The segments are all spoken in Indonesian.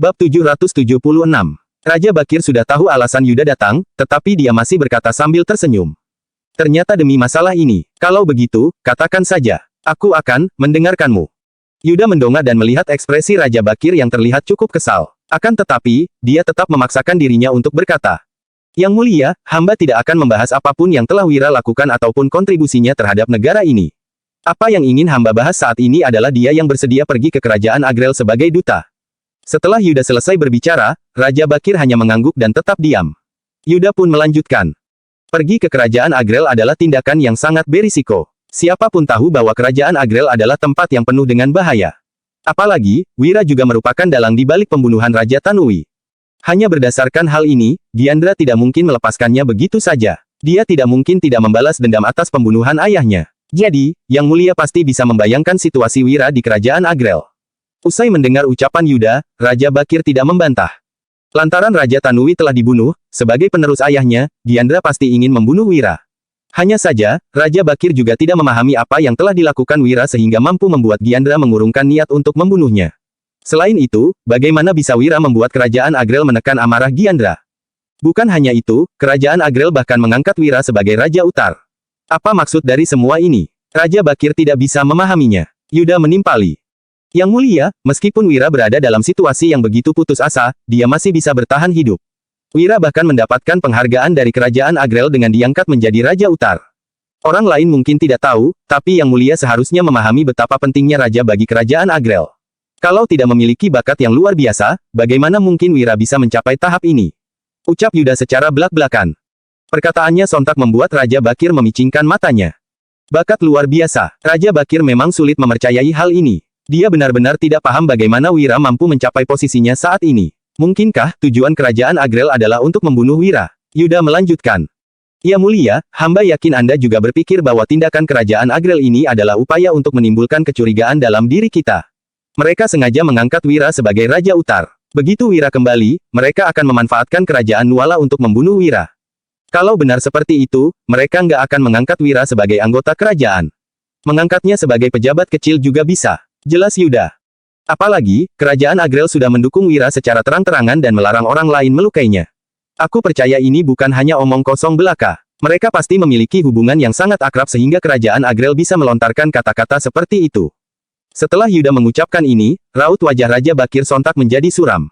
Bab 776. Raja Bakir sudah tahu alasan Yuda datang, tetapi dia masih berkata sambil tersenyum. Ternyata demi masalah ini. Kalau begitu, katakan saja. Aku akan mendengarkanmu. Yuda mendongak dan melihat ekspresi Raja Bakir yang terlihat cukup kesal. Akan tetapi, dia tetap memaksakan dirinya untuk berkata. Yang mulia, hamba tidak akan membahas apapun yang telah Wira lakukan ataupun kontribusinya terhadap negara ini. Apa yang ingin hamba bahas saat ini adalah dia yang bersedia pergi ke kerajaan Agrel sebagai duta. Setelah Yuda selesai berbicara, Raja Bakir hanya mengangguk dan tetap diam. Yuda pun melanjutkan. Pergi ke kerajaan Agrel adalah tindakan yang sangat berisiko. Siapapun tahu bahwa kerajaan Agrel adalah tempat yang penuh dengan bahaya. Apalagi, Wira juga merupakan dalang di balik pembunuhan Raja Tanui. Hanya berdasarkan hal ini, Gyandra tidak mungkin melepaskannya begitu saja. Dia tidak mungkin tidak membalas dendam atas pembunuhan ayahnya. Jadi, Yang Mulia pasti bisa membayangkan situasi Wira di kerajaan Agrel. Usai mendengar ucapan Yuda, Raja Bakir tidak membantah. Lantaran Raja Tanui telah dibunuh, sebagai penerus ayahnya, Gyandra pasti ingin membunuh Wira. Hanya saja, Raja Bakir juga tidak memahami apa yang telah dilakukan Wira sehingga mampu membuat Gyandra mengurungkan niat untuk membunuhnya. Selain itu, bagaimana bisa Wira membuat kerajaan Agrel menekan amarah Gyandra? Bukan hanya itu, kerajaan Agrel bahkan mengangkat Wira sebagai Raja Utar. Apa maksud dari semua ini? Raja Bakir tidak bisa memahaminya. Yuda menimpali. Yang Mulia, meskipun Wira berada dalam situasi yang begitu putus asa, dia masih bisa bertahan hidup. Wira bahkan mendapatkan penghargaan dari kerajaan Agrel dengan diangkat menjadi Raja Utar. Orang lain mungkin tidak tahu, tapi Yang Mulia seharusnya memahami betapa pentingnya Raja bagi kerajaan Agrel. Kalau tidak memiliki bakat yang luar biasa, bagaimana mungkin Wira bisa mencapai tahap ini? Ucap Yuda secara belak-belakan. Perkataannya sontak membuat Raja Bakir memicingkan matanya. Bakat luar biasa. Raja Bakir memang sulit mempercayai hal ini. Dia benar-benar tidak paham bagaimana Wira mampu mencapai posisinya saat ini. Mungkinkah tujuan kerajaan Agrel adalah untuk membunuh Wira? Yuda melanjutkan. Ya Mulia, hamba yakin Anda juga berpikir bahwa tindakan kerajaan Agrel ini adalah upaya untuk menimbulkan kecurigaan dalam diri kita. Mereka sengaja mengangkat Wira sebagai Raja Utar. Begitu Wira kembali, mereka akan memanfaatkan kerajaan Nuala untuk membunuh Wira. Kalau benar seperti itu, mereka nggak akan mengangkat Wira sebagai anggota kerajaan. Mengangkatnya sebagai pejabat kecil juga bisa. Jelas Yuda. Apalagi, kerajaan Agrel sudah mendukung Wira secara terang-terangan dan melarang orang lain melukainya. Aku percaya ini bukan hanya omong kosong belaka. Mereka pasti memiliki hubungan yang sangat akrab sehingga kerajaan Agrel bisa melontarkan kata-kata seperti itu. Setelah Yuda mengucapkan ini, raut wajah Raja Bakir sontak menjadi suram.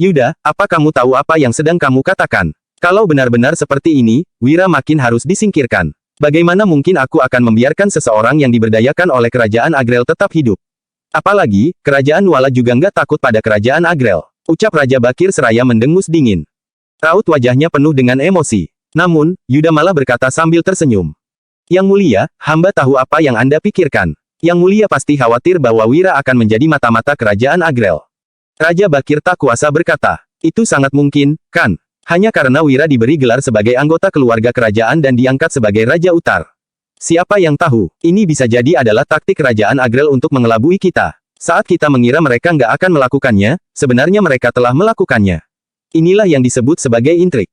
Yuda, apa kamu tahu apa yang sedang kamu katakan? Kalau benar-benar seperti ini, Wira makin harus disingkirkan. Bagaimana mungkin aku akan membiarkan seseorang yang diberdayakan oleh kerajaan Agrel tetap hidup? Apalagi, kerajaan Nuala juga nggak takut pada kerajaan Agrel. Ucap Raja Bakir seraya mendengus dingin. Raut wajahnya penuh dengan emosi. Namun, Yuda malah berkata sambil tersenyum. Yang Mulia, hamba tahu apa yang Anda pikirkan. Yang Mulia pasti khawatir bahwa Wira akan menjadi mata-mata kerajaan Agrel. Raja Bakir tak kuasa berkata. Itu sangat mungkin, kan? Hanya karena Wira diberi gelar sebagai anggota keluarga kerajaan dan diangkat sebagai Raja Utar. Siapa yang tahu, ini bisa jadi adalah taktik kerajaan Agrel untuk mengelabui kita. Saat kita mengira mereka nggak akan melakukannya, sebenarnya mereka telah melakukannya. Inilah yang disebut sebagai intrik.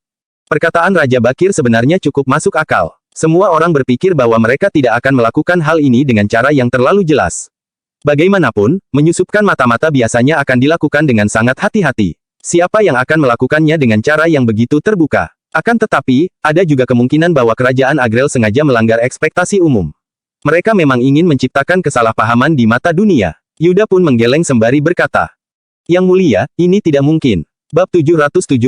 Perkataan Raja Bakir sebenarnya cukup masuk akal. Semua orang berpikir bahwa mereka tidak akan melakukan hal ini dengan cara yang terlalu jelas. Bagaimanapun, menyusupkan mata-mata biasanya akan dilakukan dengan sangat hati-hati. Siapa yang akan melakukannya dengan cara yang begitu terbuka? Akan tetapi, ada juga kemungkinan bahwa kerajaan Agrel sengaja melanggar ekspektasi umum. Mereka memang ingin menciptakan kesalahpahaman di mata dunia. Yuda pun menggeleng sembari berkata. Yang Mulia, ini tidak mungkin. Bab 777.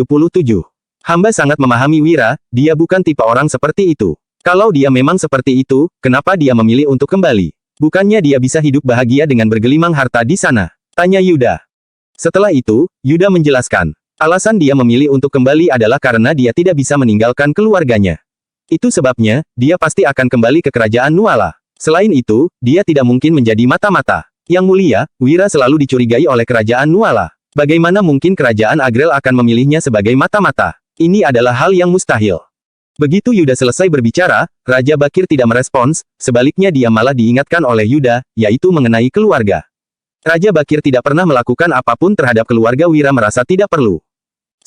Hamba sangat memahami Wira, dia bukan tipe orang seperti itu. Kalau dia memang seperti itu, kenapa dia memilih untuk kembali? Bukannya dia bisa hidup bahagia dengan bergelimang harta di sana? Tanya Yuda. Setelah itu, Yuda menjelaskan. Alasan dia memilih untuk kembali adalah karena dia tidak bisa meninggalkan keluarganya. Itu sebabnya, dia pasti akan kembali ke kerajaan Nuala. Selain itu, dia tidak mungkin menjadi mata-mata. Yang Mulia, Wira selalu dicurigai oleh kerajaan Nuala. Bagaimana mungkin kerajaan Agrel akan memilihnya sebagai mata-mata? Ini adalah hal yang mustahil. Begitu Yuda selesai berbicara, Raja Bakir tidak merespons, sebaliknya dia malah diingatkan oleh Yuda, yaitu mengenai keluarga. Raja Bakir tidak pernah melakukan apapun terhadap keluarga Wira merasa tidak perlu.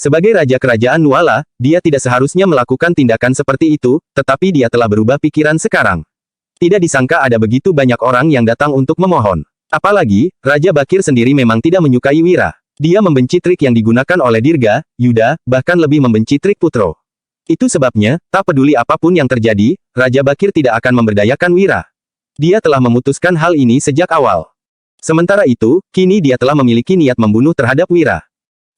Sebagai Raja Kerajaan Nuala, dia tidak seharusnya melakukan tindakan seperti itu, tetapi dia telah berubah pikiran sekarang. Tidak disangka ada begitu banyak orang yang datang untuk memohon. Apalagi, Raja Bakir sendiri memang tidak menyukai Wira. Dia membenci trik yang digunakan oleh Dirga, Yuda, bahkan lebih membenci trik Putro. Itu sebabnya, tak peduli apapun yang terjadi, Raja Bakir tidak akan memberdayakan Wira. Dia telah memutuskan hal ini sejak awal. Sementara itu, kini dia telah memiliki niat membunuh terhadap Wira.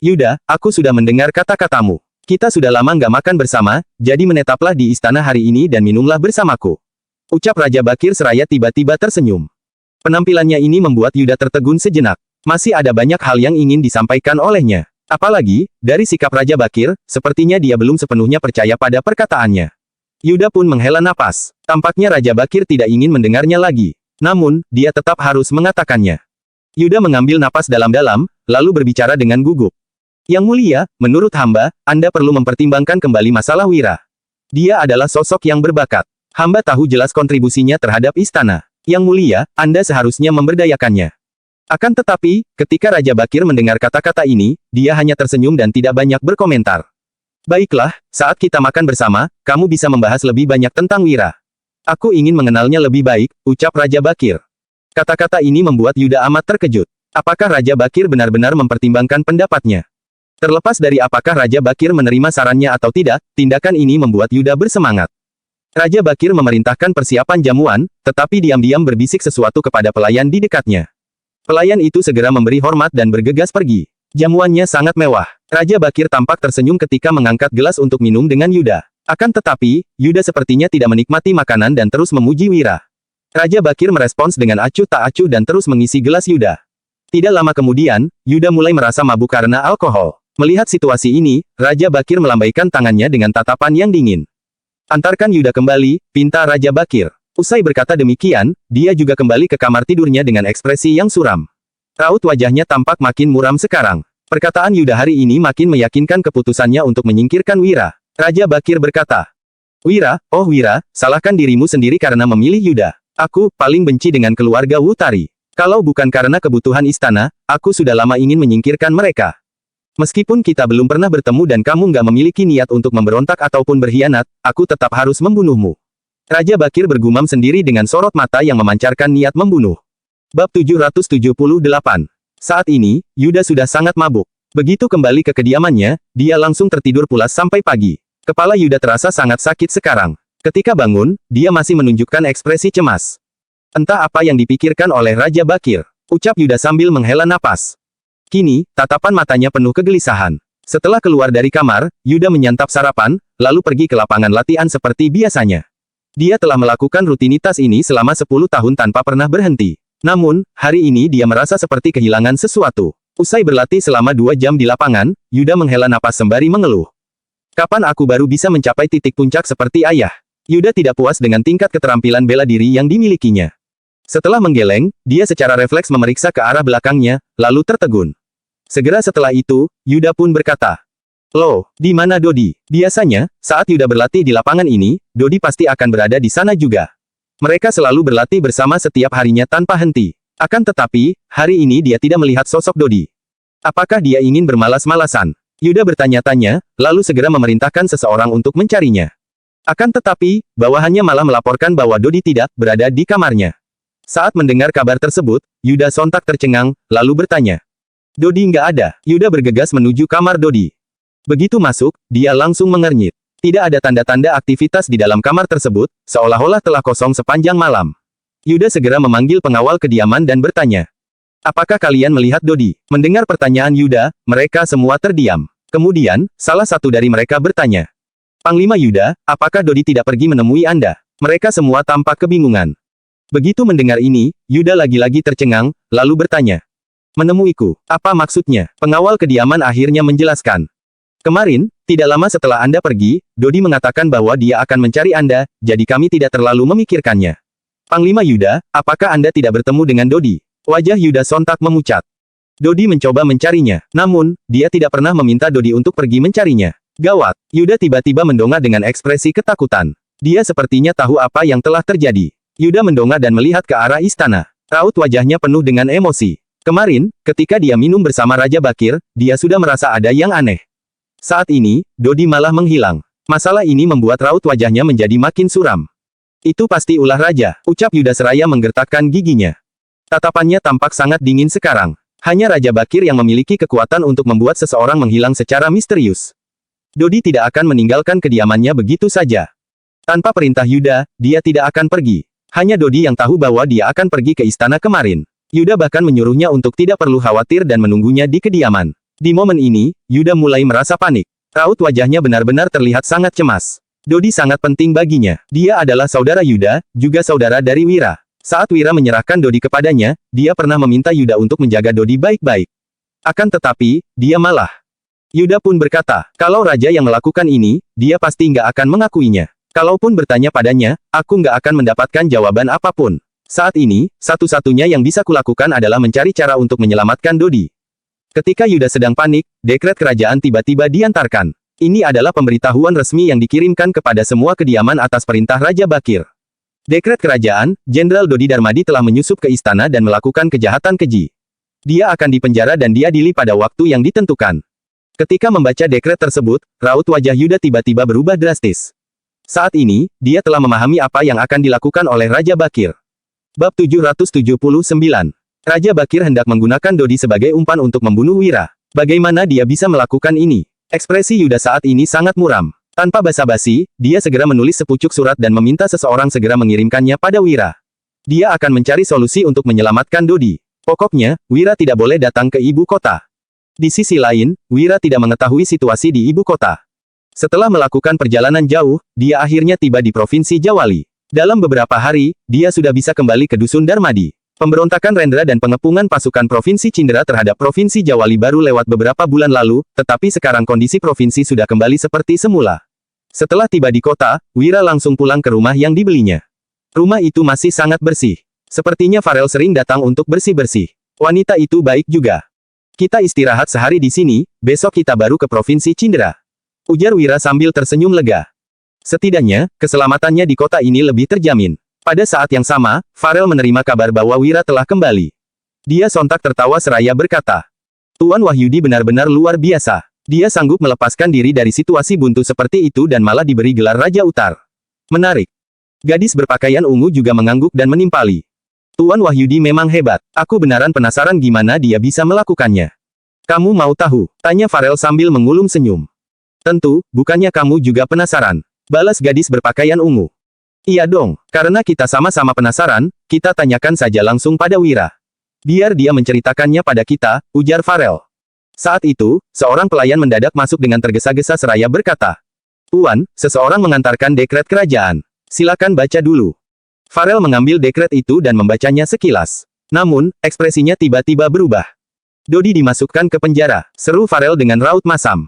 Yuda, aku sudah mendengar kata-katamu. Kita sudah lama nggak makan bersama, jadi menetaplah di istana hari ini dan minumlah bersamaku. Ucap Raja Bakir seraya tiba-tiba tersenyum. Penampilannya ini membuat Yuda tertegun sejenak. Masih ada banyak hal yang ingin disampaikan olehnya. Apalagi, dari sikap Raja Bakir, sepertinya dia belum sepenuhnya percaya pada perkataannya. Yuda pun menghela napas. Tampaknya Raja Bakir tidak ingin mendengarnya lagi. Namun, dia tetap harus mengatakannya. Yuda mengambil napas dalam-dalam, lalu berbicara dengan gugup. Yang mulia, menurut hamba, Anda perlu mempertimbangkan kembali masalah Wira. Dia adalah sosok yang berbakat. Hamba tahu jelas kontribusinya terhadap istana. Yang mulia, Anda seharusnya memberdayakannya. Akan tetapi, ketika Raja Bakir mendengar kata-kata ini, dia hanya tersenyum dan tidak banyak berkomentar. Baiklah, saat kita makan bersama, kamu bisa membahas lebih banyak tentang Wira. Aku ingin mengenalnya lebih baik, ucap Raja Bakir. Kata-kata ini membuat Yuda amat terkejut. Apakah Raja Bakir benar-benar mempertimbangkan pendapatnya? Terlepas dari apakah Raja Bakir menerima sarannya atau tidak, tindakan ini membuat Yuda bersemangat. Raja Bakir memerintahkan persiapan jamuan, tetapi diam-diam berbisik sesuatu kepada pelayan di dekatnya. Pelayan itu segera memberi hormat dan bergegas pergi. Jamuannya sangat mewah. Raja Bakir tampak tersenyum ketika mengangkat gelas untuk minum dengan Yuda. Akan tetapi, Yuda sepertinya tidak menikmati makanan dan terus memuji Wira. Raja Bakir merespons dengan acuh tak acuh dan terus mengisi gelas Yuda. Tidak lama kemudian, Yuda mulai merasa mabuk karena alkohol. Melihat situasi ini, Raja Bakir melambaikan tangannya dengan tatapan yang dingin. Antarkan Yuda kembali, pinta Raja Bakir. Usai berkata demikian, dia juga kembali ke kamar tidurnya dengan ekspresi yang suram. Raut wajahnya tampak makin muram sekarang. Perkataan Yuda hari ini makin meyakinkan keputusannya untuk menyingkirkan Wira. Raja Bakir berkata, Wira, oh Wira, salahkan dirimu sendiri karena memilih Yuda. Aku paling benci dengan keluarga Wutari. Kalau bukan karena kebutuhan istana, aku sudah lama ingin menyingkirkan mereka. Meskipun kita belum pernah bertemu dan kamu nggak memiliki niat untuk memberontak ataupun berkhianat, aku tetap harus membunuhmu. Raja Bakir bergumam sendiri dengan sorot mata yang memancarkan niat membunuh. Bab 778. Saat ini, Yuda sudah sangat mabuk. Begitu kembali ke kediamannya, dia langsung tertidur pulas sampai pagi. Kepala Yuda terasa sangat sakit sekarang. Ketika bangun, dia masih menunjukkan ekspresi cemas. Entah apa yang dipikirkan oleh Raja Bakir, ucap Yuda sambil menghela napas. Kini, tatapan matanya penuh kegelisahan. Setelah keluar dari kamar, Yuda menyantap sarapan, lalu pergi ke lapangan latihan seperti biasanya. Dia telah melakukan rutinitas ini selama 10 tahun tanpa pernah berhenti. Namun, hari ini dia merasa seperti kehilangan sesuatu. Usai berlatih selama 2 jam di lapangan, Yuda menghela napas sembari mengeluh. Kapan aku baru bisa mencapai titik puncak seperti ayah? Yuda tidak puas dengan tingkat keterampilan bela diri yang dimilikinya. Setelah menggeleng, dia secara refleks memeriksa ke arah belakangnya, lalu tertegun. Segera setelah itu, Yuda pun berkata, Loh, di mana Dodi? Biasanya, saat Yuda berlatih di lapangan ini, Dodi pasti akan berada di sana juga. Mereka selalu berlatih bersama setiap harinya tanpa henti. Akan tetapi, hari ini dia tidak melihat sosok Dodi. Apakah dia ingin bermalas-malasan? Yuda bertanya-tanya, lalu segera memerintahkan seseorang untuk mencarinya. Akan tetapi, bawahannya malah melaporkan bahwa Dodi tidak berada di kamarnya. Saat mendengar kabar tersebut, Yuda sontak tercengang, lalu bertanya, Dodi nggak ada. Yuda bergegas menuju kamar Dodi. Begitu masuk, dia langsung mengernyit. Tidak ada tanda-tanda aktivitas di dalam kamar tersebut, seolah-olah telah kosong sepanjang malam. Yuda segera memanggil pengawal kediaman dan bertanya, Apakah kalian melihat Dodi? Mendengar pertanyaan Yuda, mereka semua terdiam. Kemudian, salah satu dari mereka bertanya, Panglima Yuda, apakah Dodi tidak pergi menemui Anda? Mereka semua tampak kebingungan. Begitu mendengar ini, Yuda lagi-lagi tercengang, lalu bertanya, Menemuiku, apa maksudnya? Pengawal kediaman akhirnya menjelaskan. Kemarin, tidak lama setelah Anda pergi, Dodi mengatakan bahwa dia akan mencari Anda, jadi kami tidak terlalu memikirkannya. Panglima Yuda, apakah Anda tidak bertemu dengan Dodi? Wajah Yuda sontak memucat. Dodi mencoba mencarinya, namun, dia tidak pernah meminta Dodi untuk pergi mencarinya. Gawat, Yuda tiba-tiba mendongak dengan ekspresi ketakutan. Dia sepertinya tahu apa yang telah terjadi. Yuda mendongak dan melihat ke arah istana. Raut wajahnya penuh dengan emosi. Kemarin, ketika dia minum bersama Raja Bakir, dia sudah merasa ada yang aneh. Saat ini, Dodi malah menghilang. Masalah ini membuat raut wajahnya menjadi makin suram. Itu pasti ulah raja, ucap Yuda seraya menggertakkan giginya. Tatapannya tampak sangat dingin sekarang. Hanya Raja Bakir yang memiliki kekuatan untuk membuat seseorang menghilang secara misterius. Dodi tidak akan meninggalkan kediamannya begitu saja. Tanpa perintah Yuda, dia tidak akan pergi. Hanya Dodi yang tahu bahwa dia akan pergi ke istana kemarin. Yuda bahkan menyuruhnya untuk tidak perlu khawatir dan menunggunya di kediaman. Di momen ini, Yuda mulai merasa panik. Raut wajahnya benar-benar terlihat sangat cemas. Dodi sangat penting baginya. Dia adalah saudara Yuda, juga saudara dari Wira. Saat Wira menyerahkan Dodi kepadanya, dia pernah meminta Yuda untuk menjaga Dodi baik-baik. Akan tetapi, dia malah. Yuda pun berkata, kalau raja yang melakukan ini, dia pasti nggak akan mengakuinya. Kalaupun bertanya padanya, aku nggak akan mendapatkan jawaban apapun. Saat ini, satu-satunya yang bisa kulakukan adalah mencari cara untuk menyelamatkan Dodi. Ketika Yuda sedang panik, dekret kerajaan tiba-tiba diantarkan. Ini adalah pemberitahuan resmi yang dikirimkan kepada semua kediaman atas perintah Raja Bakir. Dekret kerajaan, Jenderal Dodi Darmadi telah menyusup ke istana dan melakukan kejahatan keji. Dia akan dipenjara dan diadili pada waktu yang ditentukan. Ketika membaca dekret tersebut, raut wajah Yuda tiba-tiba berubah drastis. Saat ini, dia telah memahami apa yang akan dilakukan oleh Raja Bakir. Bab 779. Raja Bakir hendak menggunakan Dodi sebagai umpan untuk membunuh Wira. Bagaimana dia bisa melakukan ini? Ekspresi Yuda saat ini sangat muram. Tanpa basa-basi, dia segera menulis sepucuk surat dan meminta seseorang segera mengirimkannya pada Wira. Dia akan mencari solusi untuk menyelamatkan Dodi. Pokoknya, Wira tidak boleh datang ke ibu kota. Di sisi lain, Wira tidak mengetahui situasi di ibu kota. Setelah melakukan perjalanan jauh, dia akhirnya tiba di Provinsi Jawali. Dalam beberapa hari, dia sudah bisa kembali ke Dusun Darmadi. Pemberontakan Rendra dan pengepungan pasukan Provinsi Cindera terhadap Provinsi Jawali baru lewat beberapa bulan lalu, tetapi sekarang kondisi provinsi sudah kembali seperti semula. Setelah tiba di kota, Wira langsung pulang ke rumah yang dibelinya. Rumah itu masih sangat bersih. Sepertinya Farel sering datang untuk bersih-bersih. Wanita itu baik juga. Kita istirahat sehari di sini, besok kita baru ke Provinsi Cindera. Ujar Wira sambil tersenyum lega. Setidaknya, keselamatannya di kota ini lebih terjamin. Pada saat yang sama, Farel menerima kabar bahwa Wira telah kembali. Dia sontak tertawa seraya berkata, Tuan Wahyudi benar-benar luar biasa. Dia sanggup melepaskan diri dari situasi buntu seperti itu dan malah diberi gelar Raja Utar. Menarik. Gadis berpakaian ungu juga mengangguk dan menimpali. Tuan Wahyudi memang hebat. Aku benaran penasaran gimana dia bisa melakukannya. Kamu mau tahu? Tanya Farel sambil mengulum senyum. Tentu, bukannya kamu juga penasaran? Balas gadis berpakaian ungu. Iya dong, karena kita sama-sama penasaran, kita tanyakan saja langsung pada Wira. Biar dia menceritakannya pada kita, ujar Farel. Saat itu, seorang pelayan mendadak masuk dengan tergesa-gesa seraya berkata, Tuan, seseorang mengantarkan dekret kerajaan. Silakan baca dulu. Farel mengambil dekret itu dan membacanya sekilas. Namun, ekspresinya tiba-tiba berubah. Dodi dimasukkan ke penjara, seru Farel dengan raut masam.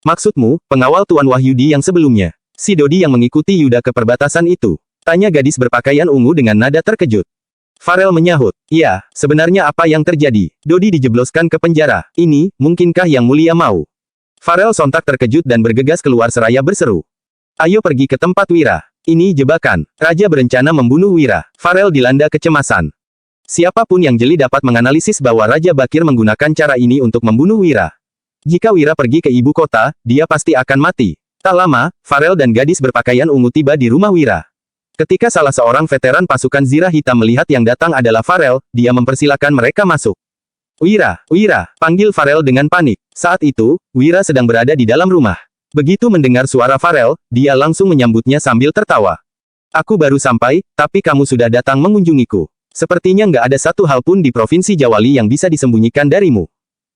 Maksudmu, pengawal Tuan Wahyudi yang sebelumnya. Si Dodi yang mengikuti Yuda ke perbatasan itu. Tanya gadis berpakaian ungu dengan nada terkejut. Farel menyahut, iya, sebenarnya apa yang terjadi? Dodi dijebloskan ke penjara. Ini, mungkinkah yang mulia mau? Farel sontak terkejut dan bergegas keluar seraya berseru. Ayo pergi ke tempat Wira. Ini jebakan. Raja berencana membunuh Wira. Farel dilanda kecemasan. Siapapun yang jeli dapat menganalisis bahwa Raja Bakir menggunakan cara ini untuk membunuh Wira. Jika Wira pergi ke ibu kota, dia pasti akan mati. Tak lama, Farel dan gadis berpakaian ungu tiba di rumah Wira. Ketika salah seorang veteran pasukan Zirah Hitam melihat yang datang adalah Farel, dia mempersilakan mereka masuk. Wira, panggil Farel dengan panik. Saat itu, Wira sedang berada di dalam rumah. Begitu mendengar suara Farel, dia langsung menyambutnya sambil tertawa. Aku baru sampai, tapi kamu sudah datang mengunjungiku. Sepertinya nggak ada satu hal pun di Provinsi Jawali yang bisa disembunyikan darimu.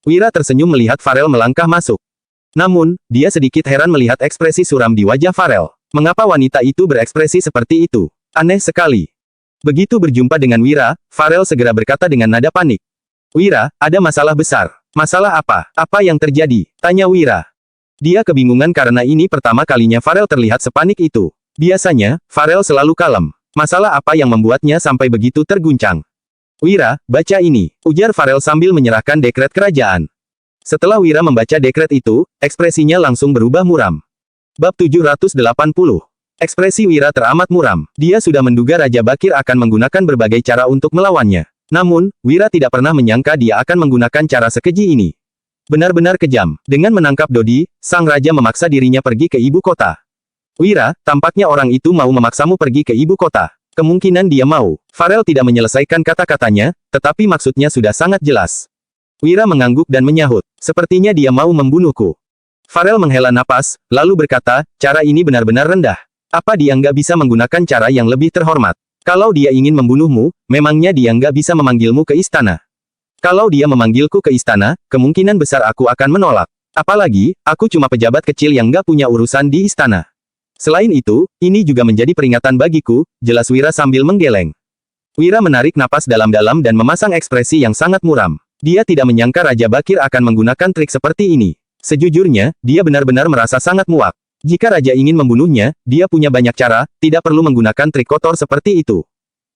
Wira tersenyum melihat Farel melangkah masuk. Namun, dia sedikit heran melihat ekspresi suram di wajah Farel. Mengapa wanita itu berekspresi seperti itu? Aneh sekali. Begitu berjumpa dengan Wira, Farel segera berkata dengan nada panik. Wira, ada masalah besar. Masalah apa? Apa yang terjadi? Tanya Wira. Dia kebingungan karena ini pertama kalinya Farel terlihat sepanik itu. Biasanya, Farel selalu kalem. Masalah apa yang membuatnya sampai begitu terguncang? Wira, baca ini, ujar Farel sambil menyerahkan dekret kerajaan. Setelah Wira membaca dekret itu, ekspresinya langsung berubah muram. Bab 780. Ekspresi Wira teramat muram. Dia sudah menduga Raja Bakir akan menggunakan berbagai cara untuk melawannya. Namun, Wira tidak pernah menyangka dia akan menggunakan cara sekeji ini. Benar-benar kejam. Dengan menangkap Dodi, sang raja memaksa dirinya pergi ke ibu kota. Wira, tampaknya orang itu mau memaksamu pergi ke ibu kota. Kemungkinan dia mau. Farel tidak menyelesaikan kata-katanya, tetapi maksudnya sudah sangat jelas. Wira mengangguk dan menyahut. Sepertinya dia mau membunuhku. Farel menghela napas, lalu berkata, cara ini benar-benar rendah. Apa dia nggak bisa menggunakan cara yang lebih terhormat? Kalau dia ingin membunuhmu, memangnya dia nggak bisa memanggilmu ke istana? Kalau dia memanggilku ke istana, kemungkinan besar aku akan menolak. Apalagi, aku cuma pejabat kecil yang nggak punya urusan di istana. Selain itu, ini juga menjadi peringatan bagiku, jelas Wira sambil menggeleng. Wira menarik napas dalam-dalam dan memasang ekspresi yang sangat muram. Dia tidak menyangka Raja Bakir akan menggunakan trik seperti ini. Sejujurnya, dia benar-benar merasa sangat muak. Jika Raja ingin membunuhnya, dia punya banyak cara, tidak perlu menggunakan trik kotor seperti itu.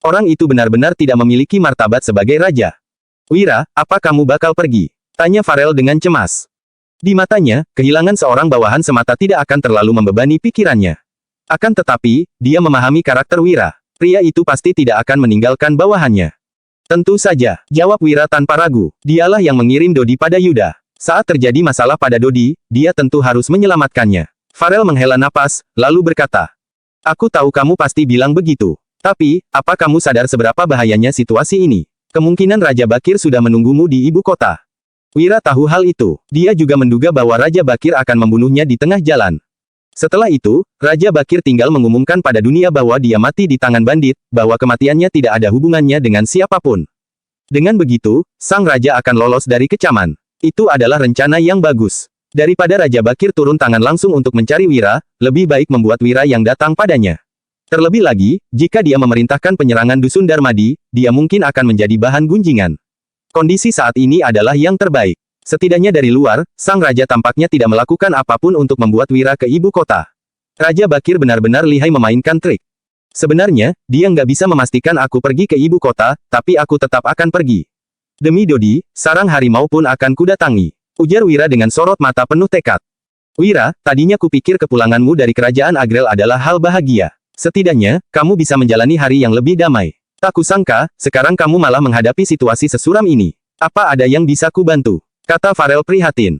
Orang itu benar-benar tidak memiliki martabat sebagai Raja. Wira, apa kamu bakal pergi? Tanya Farel dengan cemas. Di matanya, kehilangan seorang bawahan semata tidak akan terlalu membebani pikirannya. Akan tetapi, dia memahami karakter Wira. Pria itu pasti tidak akan meninggalkan bawahannya. Tentu saja, jawab Wira tanpa ragu. Dialah yang mengirim Dodi pada Yuda. Saat terjadi masalah pada Dodi, dia tentu harus menyelamatkannya. Farel menghela napas, lalu berkata, aku tahu kamu pasti bilang begitu. Tapi, apa kamu sadar seberapa bahayanya situasi ini? Kemungkinan Raja Bakir sudah menunggumu di ibu kota. Wira tahu hal itu. Dia juga menduga bahwa Raja Bakir akan membunuhnya di tengah jalan. Setelah itu, Raja Bakir tinggal mengumumkan pada dunia bahwa dia mati di tangan bandit, bahwa kematiannya tidak ada hubungannya dengan siapapun. Dengan begitu, sang raja akan lolos dari kecaman. Itu adalah rencana yang bagus. Daripada Raja Bakir turun tangan langsung untuk mencari Wira, lebih baik membuat Wira yang datang padanya. Terlebih lagi, jika dia memerintahkan penyerangan Dusun Darmadi, dia mungkin akan menjadi bahan gunjingan. Kondisi saat ini adalah yang terbaik. Setidaknya dari luar, sang raja tampaknya tidak melakukan apapun untuk membuat Wira ke ibu kota. Raja Bakir benar-benar lihai memainkan trik. Sebenarnya, dia nggak bisa memastikan aku pergi ke ibu kota, tapi aku tetap akan pergi. Demi Dodi, sarang harimau pun akan kudatangi. Ujar Wira dengan sorot mata penuh tekad. Wira, tadinya kupikir kepulanganmu dari kerajaan Agrel adalah hal bahagia. Setidaknya, kamu bisa menjalani hari yang lebih damai. Tak kusangka, sekarang kamu malah menghadapi situasi sesuram ini. Apa ada yang bisa kubantu? Kata Farel prihatin.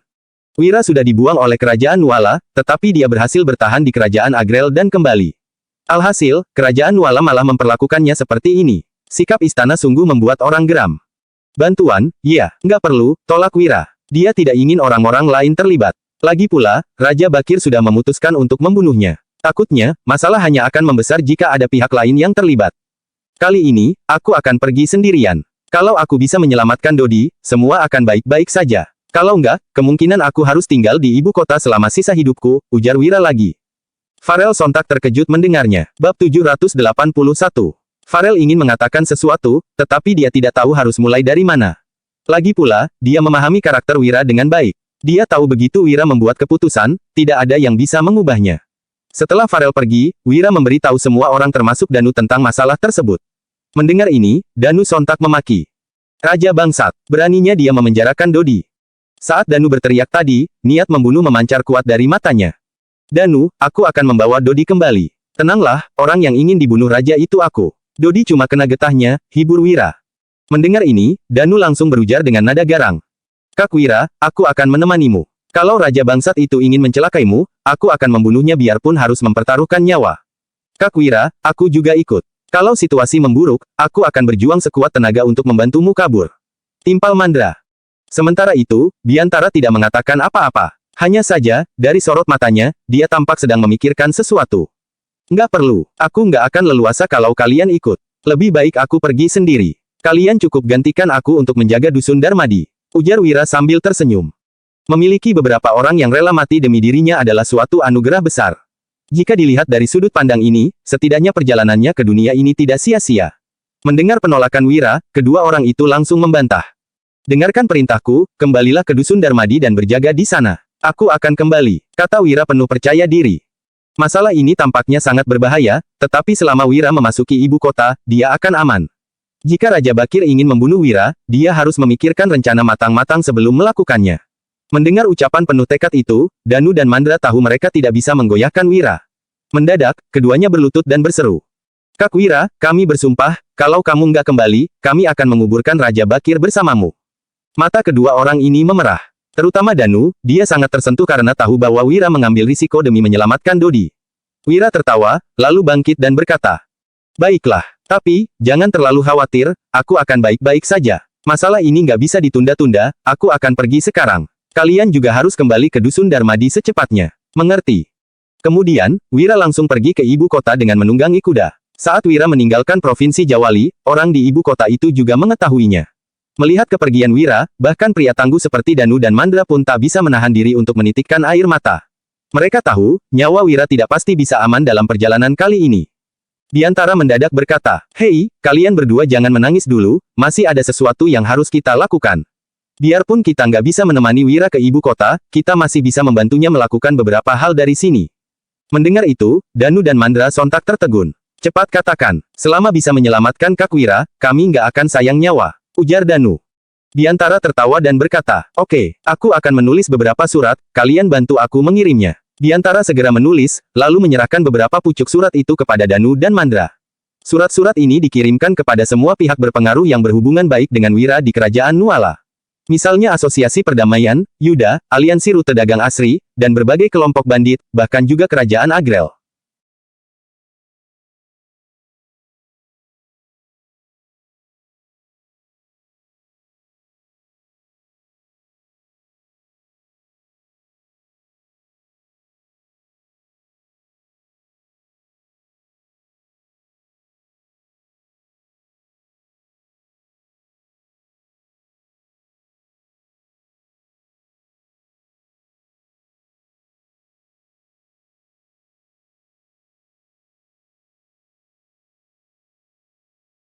Wira sudah dibuang oleh kerajaan Nuala, tetapi dia berhasil bertahan di kerajaan Agrel dan kembali. Alhasil, kerajaan Nuala malah memperlakukannya seperti ini. Sikap istana sungguh membuat orang geram. Bantuan, ya, nggak perlu, tolak Wira. Dia tidak ingin orang-orang lain terlibat. Lagi pula, Raja Bakir sudah memutuskan untuk membunuhnya. Takutnya, masalah hanya akan membesar jika ada pihak lain yang terlibat. Kali ini, aku akan pergi sendirian. Kalau aku bisa menyelamatkan Dodi, semua akan baik-baik saja. Kalau enggak, kemungkinan aku harus tinggal di ibu kota selama sisa hidupku, ujar Wira lagi. Farel sontak terkejut mendengarnya. Bab 781. Farel ingin mengatakan sesuatu, tetapi dia tidak tahu harus mulai dari mana. Lagi pula, dia memahami karakter Wira dengan baik. Dia tahu begitu Wira membuat keputusan, tidak ada yang bisa mengubahnya. Setelah Farel pergi, Wira memberitahu semua orang termasuk Danu tentang masalah tersebut. Mendengar ini, Danu sontak memaki. Raja bangsat, beraninya dia memenjarakan Dodi. Saat Danu berteriak tadi, niat membunuh memancar kuat dari matanya. Danu, aku akan membawa Dodi kembali. Tenanglah, orang yang ingin dibunuh raja itu aku. Dodi cuma kena getahnya, hibur Wira. Mendengar ini, Danu langsung berujar dengan nada garang. Kak Wira, aku akan menemanimu. Kalau Raja Bangsat itu ingin mencelakaimu, aku akan membunuhnya biarpun harus mempertaruhkan nyawa. Kak Wira, aku juga ikut. Kalau situasi memburuk, aku akan berjuang sekuat tenaga untuk membantumu kabur. Timpal Mandra. Sementara itu, Biantara tidak mengatakan apa-apa. Hanya saja, dari sorot matanya, dia tampak sedang memikirkan sesuatu. Nggak perlu, aku nggak akan leluasa kalau kalian ikut. Lebih baik aku pergi sendiri. Kalian cukup gantikan aku untuk menjaga Dusun Darmadi. Ujar Wira sambil tersenyum. Memiliki beberapa orang yang rela mati demi dirinya adalah suatu anugerah besar. Jika dilihat dari sudut pandang ini, setidaknya perjalanannya ke dunia ini tidak sia-sia. Mendengar penolakan Wira, kedua orang itu langsung membantah. Dengarkan perintahku, kembalilah ke Dusun Darmadi dan berjaga di sana. Aku akan kembali, kata Wira penuh percaya diri. Masalah ini tampaknya sangat berbahaya, tetapi selama Wira memasuki ibu kota, dia akan aman. Jika Raja Bakir ingin membunuh Wira, dia harus memikirkan rencana matang-matang sebelum melakukannya. Mendengar ucapan penuh tekad itu, Danu dan Mandra tahu mereka tidak bisa menggoyahkan Wira. Mendadak, keduanya berlutut dan berseru. Kak Wira, kami bersumpah, kalau kamu nggak kembali, kami akan menguburkan Raja Bakir bersamamu. Mata kedua orang ini memerah. Terutama Danu, dia sangat tersentuh karena tahu bahwa Wira mengambil risiko demi menyelamatkan Dodi. Wira tertawa, lalu bangkit dan berkata, baiklah, tapi, jangan terlalu khawatir, aku akan baik-baik saja. Masalah ini nggak bisa ditunda-tunda, aku akan pergi sekarang. Kalian juga harus kembali ke Dusun Darmadi secepatnya. Mengerti? Kemudian, Wira langsung pergi ke ibu kota dengan menunggangi kuda. Saat Wira meninggalkan Provinsi Jawali, orang di ibu kota itu juga mengetahuinya. Melihat kepergian Wira, bahkan pria tangguh seperti Danu dan Mandra pun tak bisa menahan diri untuk menitikkan air mata. Mereka tahu, nyawa Wira tidak pasti bisa aman dalam perjalanan kali ini. Diantara mendadak berkata, "Hei, kalian berdua jangan menangis dulu, masih ada sesuatu yang harus kita lakukan. Biarpun kita nggak bisa menemani Wira ke ibu kota, kita masih bisa membantunya melakukan beberapa hal dari sini." Mendengar itu, Danu dan Mandra sontak tertegun. "Cepat katakan, selama bisa menyelamatkan Kak Wira, kami nggak akan sayang nyawa," ujar Danu. Diantara tertawa dan berkata, "Oke, aku akan menulis beberapa surat, kalian bantu aku mengirimnya." Diantara segera menulis, lalu menyerahkan beberapa pucuk surat itu kepada Danu dan Mandra. Surat-surat ini dikirimkan kepada semua pihak berpengaruh yang berhubungan baik dengan Wira di Kerajaan Nuala. Misalnya Asosiasi Perdamaian, Yuda, Aliansi Rute Dagang Asri, dan berbagai kelompok bandit, bahkan juga Kerajaan Agrel.